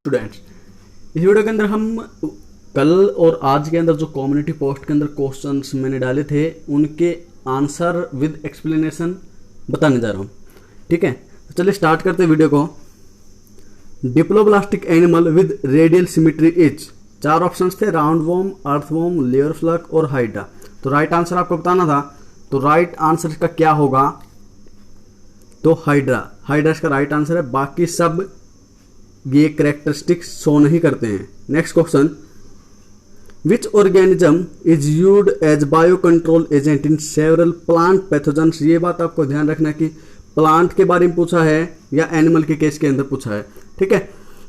Students, इस video के अंदर हम कल और आज के अंदर जो कम्युनिटी पोस्ट के अंदर क्वेश्चंस मैंने डाले थे उनके आंसर विद एक्सप्लेनेशन बताने जा रहा हूँ। ठीक है, तो चलिए स्टार्ट करते हैं वीडियो को। Diploblastic animal with radial symmetry is, चार ऑप्शंस थे, राउंड वॉर्म, अर्थवॉर्म, लेयर फ्लग और हाइड्रा। तो राइट आंसर आपको बताना था, तो राइट आंसर इसका क्या होगा? तो हाइड्रा। हाइड्रा इसका राइट आंसर है, बाकी सब ये कैरेक्टरिस्टिक्स शो नहीं करते हैं। Next question, which organism is used as bio control agent in several plant pathogens. ये बात आपको ध्यान रखना कि प्लांट के बारे में पूछा है या एनिमल के केस के अंदर पूछा है। ठीक है,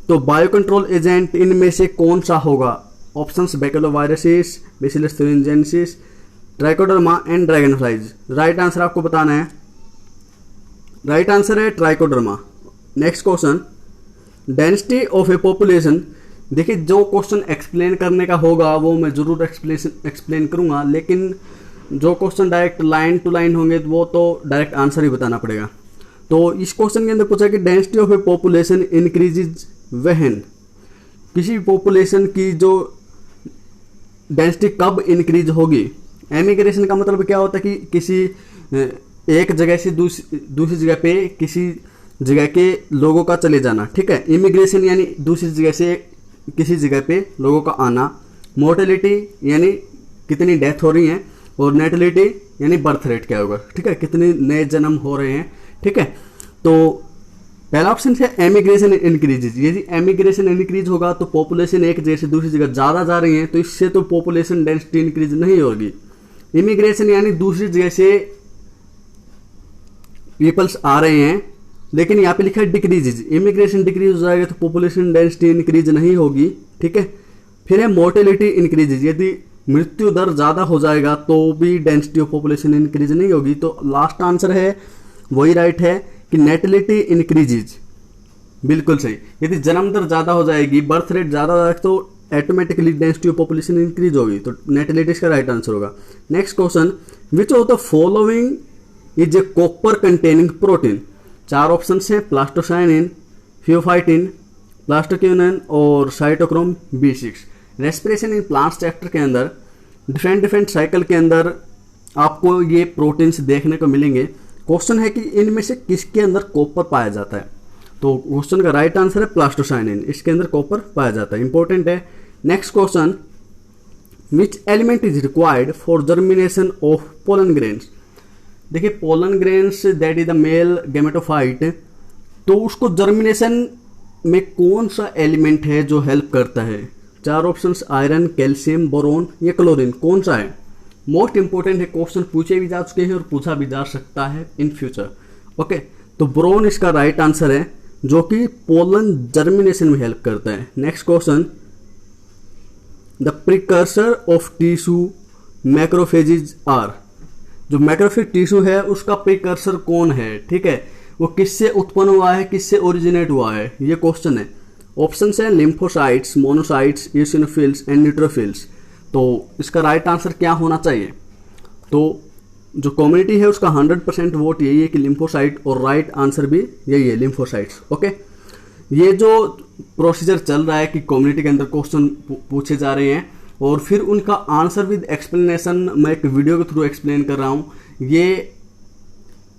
तो बायो कंट्रोल एजेंट इनमें से कौन सा होगा? Options baculoviruses, bacillus thuringiensis, trichoderma and dragonflies. Right answer आपको बताना है, राइट आंसर है trichoderma. Next question, density of a population. देखिए, जो क्वेश्चन एक्सप्लेन करने का होगा वो मैं जरूर एक्सप्लेन करूंगा, लेकिन जो question direct line to line होंगे वो तो डायरेक्ट आंसर ही बताना पड़ेगा। तो इस क्वेश्चन के अंदर पूछा कि density of a population increases when. किसी पॉपुलेशन की जो डेंसिटी कब इंक्रीज होगी? एमिग्रेशन का मतलब क्या होता है कि किसी एक जगह से दूसरी जगह पे किसी जगह के लोगों का चले जाना। ठीक है, इमिग्रेशन यानी दूसरी जगह से किसी जगह पे लोगों का आना। मोर्टेलिटी यानी कितनी डेथ हो रही है, और नेटिलिटी यानी बर्थ रेट क्या होगा। ठीक है, कितने नए जन्म हो रहे हैं। ठीक है, तो पहला ऑप्शन है एमिग्रेशन इंक्रीजेज। यदि एमिग्रेशन इंक्रीज होगा तो पॉपुलेशन एक जगह से दूसरी जगह ज़्यादा जा रही है, तो इससे तो पॉपुलेशन डेंसिटी इंक्रीज नहीं होगी। इमिग्रेशन यानी दूसरी जगह से पीपल्स आ रहे हैं, लेकिन यहाँ पे लिखा है डिक्रीजेज। इमिग्रेशन डिक्रीज हो जाएगा तो पॉपुलेशन डेंसिटी इंक्रीज नहीं होगी। ठीक है, फिर है मोर्टेलिटी इंक्रीजेज। यदि मृत्यु दर ज़्यादा हो जाएगा तो भी डेंसिटी ऑफ पॉपुलेशन इंक्रीज नहीं होगी। तो लास्ट आंसर है वही राइट है कि नेटिलिटी इंक्रीजेज। बिल्कुल सही। यदि जन्म दर ज़्यादा हो जाएगी, बर्थ रेट ज़्यादा हो जाएगा, तो automatically density of population increase होगी। तो नेटिलिटी इसका राइट आंसर होगा। Next question, which of the following is a copper containing protein. चार ऑप्शन हैं, प्लास्टोसाइनिन, फियोफाइटिन, प्लास्टोक्यूनिन और cytochrome B6। Respiration in plants chapter के अंदर डिफरेंट साइकिल के अंदर आपको ये प्रोटीन्स देखने को मिलेंगे। क्वेश्चन है कि इनमें से किसके अंदर कॉपर पाया जाता है? तो क्वेश्चन का राइट आंसर है प्लास्टोसाइनिन, इसके अंदर कॉपर पाया जाता है, इंपॉर्टेंट है। Next question, which element is required for germination of pollen grains. देखिए, pollen grains that is the male gametophyte, तो उसको जर्मिनेशन में कौन सा एलिमेंट है जो हेल्प करता है? चार ऑप्शंस, आयरन, कैल्शियम, बोरोन या क्लोरीन, कौन सा है? मोस्ट इंपोर्टेंट है, क्वेश्चन पूछे भी जा चुके हैं और पूछा भी जा सकता है इन फ्यूचर। ओके, तो बोरोन इसका राइट आंसर है, जो कि पोलन जर्मिनेशन में हेल्प करता है। Next question, the precursor of tissue macrophages are. जो मैक्रोफेज टिश्यू है उसका प्रिकर्सर कौन है? ठीक है, वो किससे उत्पन्न हुआ है, किससे ओरिजिनेट हुआ है, ये क्वेश्चन है। ऑप्शन है लिम्फोसाइट्स, मोनोसाइट्स, ईसिनोफिल्स एंड न्यूट्रोफिल्स। तो इसका राइट आंसर क्या होना चाहिए? तो जो कम्युनिटी है उसका 100% वोट यही है कि लिम्फोसाइट, और राइट आंसर भी यही है, लिम्फोसाइट्स। ओके, ये जो प्रोसीजर चल रहा है कि कम्युनिटी के अंदर क्वेश्चन पूछे जा रहे हैं और फिर उनका आंसर विद एक्सप्लेनेशन मैं एक वीडियो के थ्रू एक्सप्लेन कर रहा हूँ, ये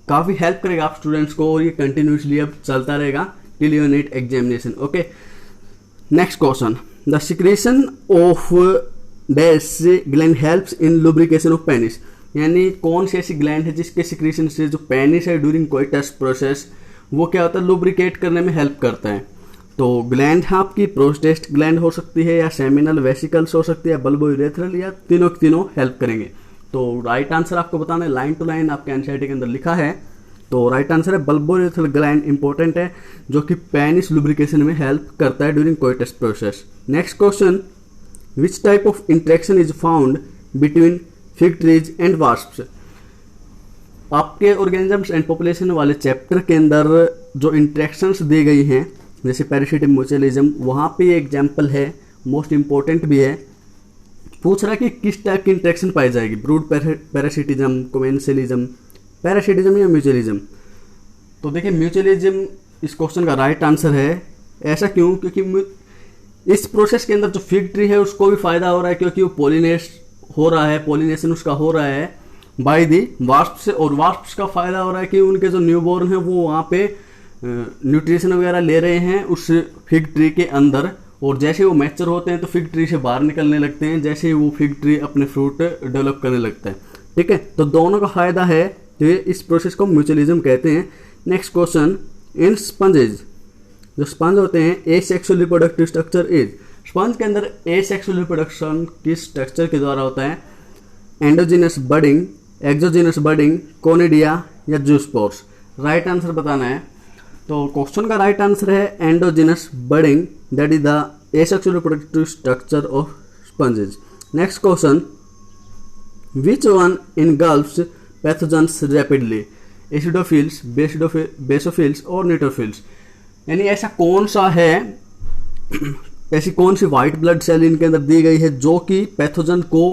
काफ़ी हेल्प करेगा आप स्टूडेंट्स को, और ये कंटिन्यूसली अब चलता रहेगा till your NEET examination. Okay, next question, the secretion of dash gland helps in lubrication of penis. यानी कौन सी ऐसी ग्लैंड है जिसके सिक्रेशन से जो पेनिस है ड्यूरिंग कोइटस प्रोसेस वो क्या होता है, लुब्रिकेट करने में हेल्प करता है। तो ग्लैंड है आपकी प्रोस्टेट ग्लैंड हो सकती है, या सेमिनल वेसिकल्स हो सकती है, बल्बोयूरेथ्रल, या तीनों के तीनों हेल्प करेंगे। तो राइट आंसर आपको बताना है, लाइन टू लाइन आपके एनसीईआरटी के अंदर लिखा है। तो राइट आंसर है बल्बोयूरेथ्रल ग्लैंड, इंपॉर्टेंट है, जो कि पेनिस लुब्रिकेशन में हेल्प करता है during coitus process. Next question, which type of interaction is found between fig trees and wasps. आपके ऑर्गेनिजम्स एंड पॉपुलेशन वाले चैप्टर के अंदर जो इंटरेक्शंस दी गई हैं, जैसे पैरासिटिक म्यूचुअलिज्म, वहाँ पे एग्जाम्पल है, मोस्ट इंपॉर्टेंट भी है। पूछ रहा है कि किस टाइप की इंटरेक्शन पाई जाएगी, ब्रूड पैरासिटिज्म, कोमेंसलिज्म, पैरासिटिज्म या म्यूचुअलिज्म। तो देखिए, म्यूचुअलिज्म इस क्वेश्चन का राइट आंसर है। ऐसा क्यों? क्योंकि इस प्रोसेस के अंदर जो फिग ट्री है उसको भी फायदा हो रहा है क्योंकि वो पॉलिनेशन उसका हो रहा है बाय दी वास्प से, और वास्प का फायदा हो रहा है कि उनके जो न्यूबॉर्न है वो वहाँ पे न्यूट्रिशन वगैरह ले रहे हैं उस फिग ट्री के अंदर, और जैसे वो मैच्योर होते हैं तो फिग ट्री से बाहर निकलने लगते हैं जैसे ही वो फिग ट्री अपने फ्रूट डेवलप करने लगता है। ठीक है, तो दोनों का फायदा है, तो इस प्रोसेस को म्यूचुअलिज्म कहते हैं। नेक्स्ट क्वेश्चन, इन स्पंजेज, जो स्पंज होते हैं asexual reproductive structure is, sponge के अंदर एसेक्सुअल रिप्रोडक्शन किस स्ट्रक्चर के द्वारा होता है? Endogenous budding, exogenous budding, conidia या जूस्पोर्स? राइट आंसर बताना है। तो क्वेश्चन का राइट आंसर है endogenous budding, that is the asexual reproductive structure of sponges. Next question, which one engulfs pathogens rapidly? Acidophils, basophils और न्यूट्रोफिल्स? यानी ऐसा कौन सा है, ऐसी कौन सी व्हाइट ब्लड सेल इनके अंदर दी गई है जो कि पैथोजन को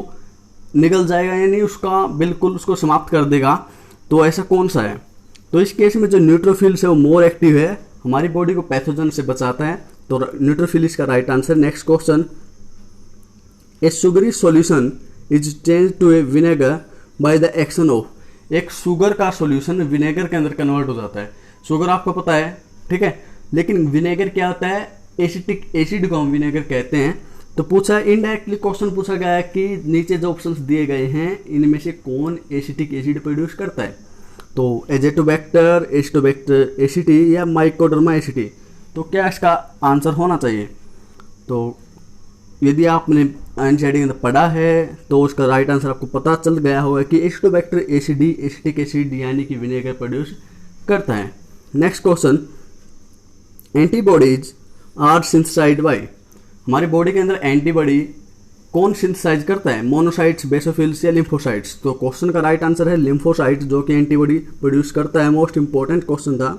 निगल जाएगा, यानी उसका बिल्कुल उसको समाप्त कर देगा, तो ऐसा कौन सा है? तो इस केस में जो न्यूट्रोफिल्स है वो मोर एक्टिव है, हमारी बॉडी को पैथोजन से बचाता है, तो न्यूट्रोफिल इसका right answer. Next question, a sugary solution is change to a vinegar by the action of, एक शुगर का सॉल्यूशन विनेगर के अंदर कन्वर्ट हो जाता है। शुगर आपको पता है, ठीक है, लेकिन विनेगर क्या होता है? एसिटिक एसिड को हम विनेगर कहते हैं। तो पूछा इनडायरेक्टली क्वेश्चन पूछा गया है कि नीचे जो ऑप्शंस दिए गए हैं इनमें से कौन एसिटिक एसिड प्रोड्यूस करता है? तो एजेटोबैक्टर, एस्टोबैक्टर एसिटी या माइकोडर्मा एसिटी? तो क्या इसका आंसर होना चाहिए? तो यदि आपने एनसीईआरटी के अंदर पढ़ा है तो उसका राइट आंसर आपको पता चल गया होगा कि एस्टोबैक्टर एसिडी एसिटिक एसिड यानी कि विनेगर प्रोड्यूस करता है। Next question, antibodies are synthesized by, हमारी बॉडी के अंदर एंटीबॉडी कौन सिंथेसाइज करता है? मोनोसाइट्स, बेसोफिल्स या लिम्फोसाइट्स? तो क्वेश्चन का राइट आंसर है लिम्फोसाइट्स, जो कि एंटीबॉडी प्रोड्यूस करता है। मोस्ट इंपॉर्टेंट क्वेश्चन था।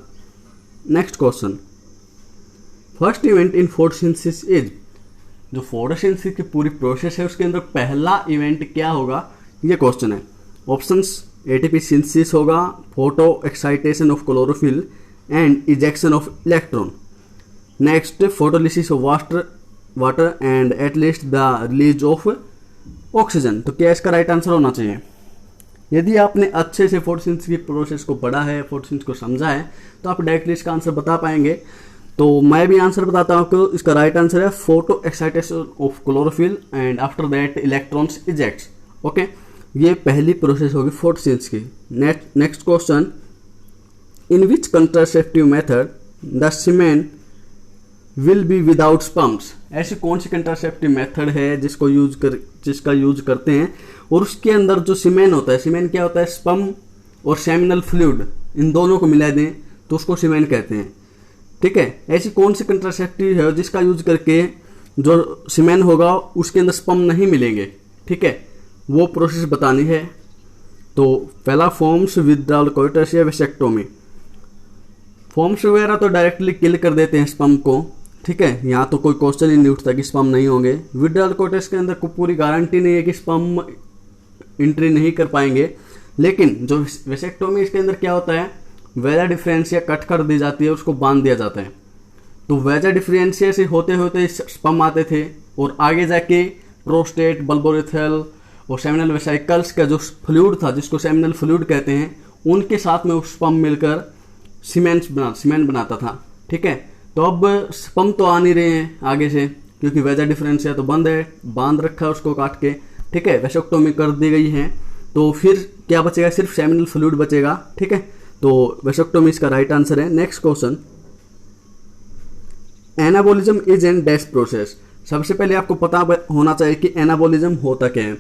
Next question, first event in photosynthesis is, जो फोटोसिंथेसिस की पूरी प्रोसेस है उसके अंदर पहला इवेंट क्या होगा, ये क्वेश्चन है। ऑप्शंस, एटीपी सिंथेसिस होगा, photo excitation of chlorophyll and ejection of electron. Next, photolysis of water and at least the release of oxygen. तो क्या इसका राइट आंसर होना चाहिए? यदि आपने अच्छे से फोटोसिंथेसिस की प्रोसेस को पढ़ा है, फोटोसिंथेसिस को समझा है, तो आप डायरेक्टली इसका आंसर बता पाएंगे। तो मैं भी आंसर बताता हूँ कि इसका राइट आंसर है photoexcitation of chlorophyll and after that electrons ejects. Okay, ये पहली प्रोसेस होगी फोटोसिंथेसिस की। Next question, in which contraceptive method the semen will be without sperms? ऐसी कौन सी कंट्रासेप्टिव मेथड है जिसका यूज करते हैं और उसके अंदर जो सीमेन होता है, सीमेन क्या होता है? स्पर्म और सेमिनल फ्लूइड, इन दोनों को मिला दें तो उसको सीमेन कहते हैं। ठीक है, ऐसी कौन सी कंट्रासेप्टिव है जिसका यूज करके जो सीमेन होगा उसके अंदर स्पर्म नहीं मिलेंगे? ठीक है, वो प्रोसेस बतानी है। तो पहला फॉर्म्स विथड्रॉल कोइटस या वेसेक्टोमी। फॉर्म्स वगैरह तो डायरेक्टली किल कर देते हैं स्पर्म को, ठीक है, यहाँ तो कोई क्वेश्चन ही नहीं उठता कि स्पर्म नहीं होंगे। विथड्रॉल कोइटस के अंदर को पूरी गारंटी नहीं है कि स्पर्म एंट्री नहीं कर पाएंगे, लेकिन जो वेसेक्टोमी इसके अंदर क्या होता है? वेजा डिफरेंशिया कट कर दी जाती है, उसको बांध दिया जाता है। तो वेजा डिफरेंशिया से होते होते स्पर्म आते थे और आगे जाके प्रोस्टेट, बल्बोरेथल और सेमिनल वेसिकल्स का जो फ्लूइड था, जिसको सेमिनल फ्लूइड कहते हैं, उनके साथ में वो स्पर्म मिलकर सीमेन बनाता था। ठीक है, तो अब स्पर्म तो आ नहीं रहे हैं आगे से क्योंकि वेजा डिफरेंशिया तो बंद है, बांध रखा है उसको काट के। ठीक है, वेसेक्टोमी कर दी गई है, तो फिर क्या बचेगा? सिर्फ सेमिनल फ्लूइड बचेगा। ठीक है, तो वेसेक्टोमी इसका राइट आंसर है। Next question, anabolism is N dash process. सबसे पहले आपको पता होना चाहिए कि एनाबोलिज्म होता क्या है।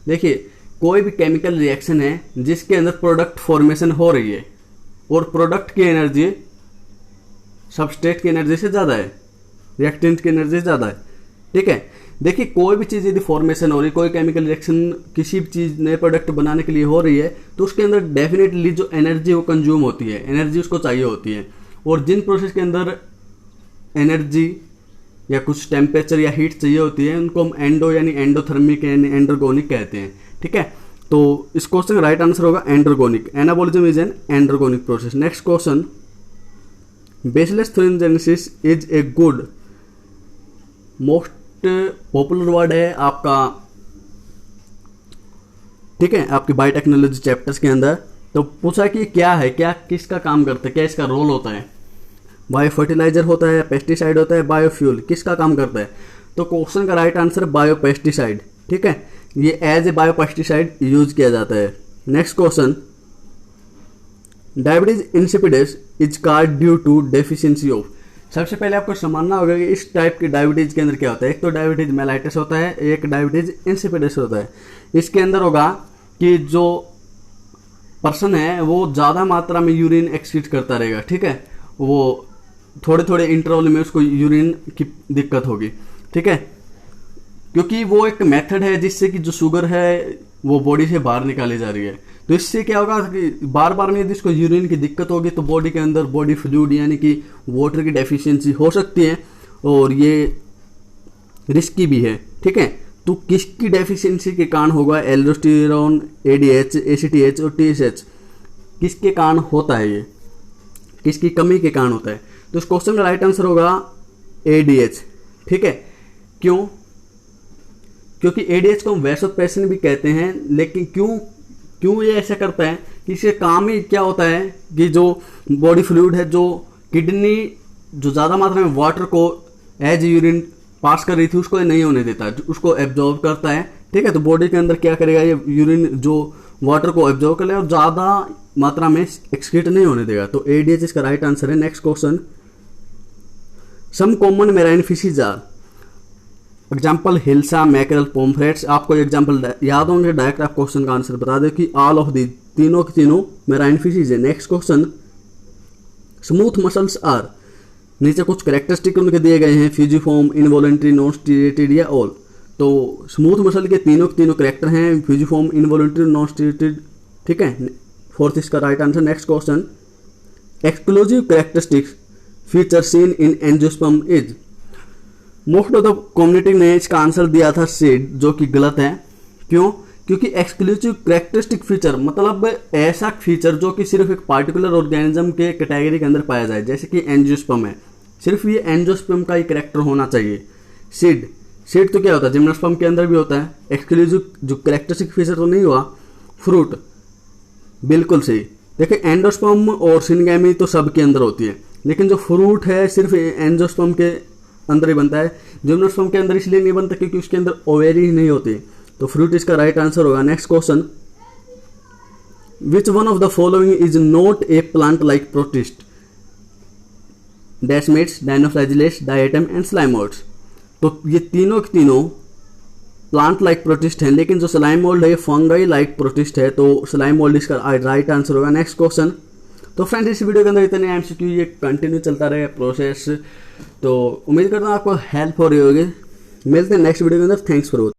देखिए, कोई भी केमिकल रिएक्शन है जिसके अंदर प्रोडक्ट फॉर्मेशन हो रही है और प्रोडक्ट की एनर्जी सबस्ट्रेट की एनर्जी से ज़्यादा है, रिएक्टेंट की एनर्जी ज़्यादा है। ठीक है, देखिए कोई भी चीज़ यदि फॉर्मेशन हो रही है, कोई केमिकल रिएक्शन किसी भी चीज़ नए प्रोडक्ट बनाने के लिए हो रही है, तो उसके अंदर डेफिनेटली जो एनर्जी वो कंज्यूम होती है, एनर्जी उसको चाहिए होती है। और जिन प्रोसेस के अंदर एनर्जी या कुछ टेम्परेचर या हीट चाहिए होती है, उनको हम एंडो यानी एंडोथर्मिक यानी एंड्रोगोनिक कहते हैं। ठीक है, तो इस क्वेश्चन का राइट आंसर होगा endergonic. Anabolism is an endergonic process. Next question, baseless thermogenesis is a good most popular word है आपका, ठीक है, आपकी बायोटेक्नोलॉजी चैप्टर्स के अंदर। तो पूछा कि क्या है, क्या किसका काम करता है, क्या इसका रोल होता है, बायो फर्टिलाइजर होता है, पेस्टिसाइड होता है, बायोफ्यूल, किसका काम करता है। तो क्वेश्चन का राइट आंसर है बायो पेस्टिसाइड, ठीक है, ये as a bio pesticide use किया जाता है। Next question, diabetes insipidus is called due to deficiency of. सबसे पहले आपको समझना होगा कि इस टाइप की डायबिटीज के अंदर क्या होता है। एक तो डायबिटीज मेलाइटिस होता है, एक डायबिटीज इंसिपिडस होता है। इसके अंदर होगा कि जो पर्सन है वो ज़्यादा मात्रा में यूरिन एक्सक्रीट करता रहेगा, ठीक है, वो थोड़े थोड़े इंटरवल में उसको यूरिन की दिक्कत होगी, ठीक है, क्योंकि वो एक मेथड है जिससे कि जो शुगर है वो बॉडी से बाहर निकाली जा रही है। तो इससे क्या होगा कि बार बार में यदि इसको यूरिन की दिक्कत होगी तो बॉडी के अंदर बॉडी फ्लूइड यानी कि वाटर की डेफिशिएंसी हो सकती है और ये रिस्की भी है, ठीक है। तो किसकी डेफिशिएंसी के कारण होगा, एल्डोस्टेरोन, एडीएच, एसीटीएच और टीएसएच, किसके कारण होता है, ये किसकी कमी के कारण होता है। तो इस क्वेश्चन का राइट आंसर होगा एडीएच, ठीक है। क्यों, क्योंकि एडीएच को हम वैसोप्रेसिन भी कहते हैं, लेकिन क्यों ये ऐसा करता है कि इसके काम ही क्या होता है कि जो बॉडी फ्लूइड है, जो किडनी जो ज़्यादा मात्रा में वाटर को एज यूरिन पास कर रही थी उसको नहीं होने देता, उसको एब्जॉर्ब करता है, ठीक है। तो बॉडी के अंदर क्या करेगा, ये यूरिन जो वाटर को एब्जॉर्ब कर लेगा और ज़्यादा मात्रा में एक्सक्रीट नहीं होने देगा। तो एडीएच इसका राइट आंसर है। Next question, some common marine fishes are, example hilsa, mackerel, pomfrets. आपको एग्जाम्पल याद होंगे, डायरेक्ट आप क्वेश्चन का आंसर बता दो कि ऑल ऑफ दी, तीनों के तीनों मेराइन फिशेज है। Next question, smooth muscles are, नीचे कुछ कैरेक्टरिस्टिक उनके दिए गए हैं, फ्यूजिफॉर्म, इनवॉलेंट्री, नॉन स्टीरेटेड या ऑल। तो स्मूथ मसल के तीनों करेक्टर हैं, फ्यूजिफॉर्म, इनवॉलेंट्री, नॉन स्टीरेटेड, ठीक है। फोर्थ इसका right answer. Next question, exclusive characteristics feature seen in angiosperm is. Most of the community ने इसका आंसर दिया था सीड, जो कि गलत है। क्यों, क्योंकि एक्सक्लूसिव कैरेक्टरिस्टिक फीचर मतलब ऐसा फीचर जो कि सिर्फ एक पार्टिकुलर ऑर्गेनिज्म के कैटेगरी के अंदर पाया जाए, जैसे कि एंजियोस्पर्म है, सिर्फ ये एंजियोस्पर्म का ही कैरेक्टर होना चाहिए। सीड तो क्या होता है, जिम्नोस्पर्म के अंदर भी होता है। एक्सक्लूसिव जो कैरेक्टरिस्टिक फीचर तो नहीं हुआ। फ्रूट, बिल्कुल सही। देखिए एंडोस्पर्म और सिनगैमी तो सबके अंदर होती है, लेकिन जो फ्रूट है सिर्फ एंजियोस्पर्म के अंदर ही बनता है। जिम्नोस्पर्म के अंदर इसलिए नहीं बनता क्योंकि उसके अंदर ओवेरी नहीं होती। तो फ्रूट इसका राइट आंसर होगा। Next question, which one of the following is not a plant like protist, desmids, dinoflagellates, diatom and slime molds. तो ये तीनों के तीनों प्लांट लाइक प्रोटिस्ट हैं, लेकिन जो स्लाइमोल्ड है ये फंगाई लाइक प्रोटिस्ट है। तो स्लाइमोल्ड इसका राइट आंसर होगा। नेक्स्ट क्वेश्चन, तो फ्रेंड्स इस वीडियो के अंदर इतने एमसीक्यू, ये कंटिन्यू चलता रहेगा प्रोसेस। तो उम्मीद करता हूँ आपको हेल्प हो रही होगी। मिलते हैं नेक्स्ट वीडियो के अंदर। Thanks for watching.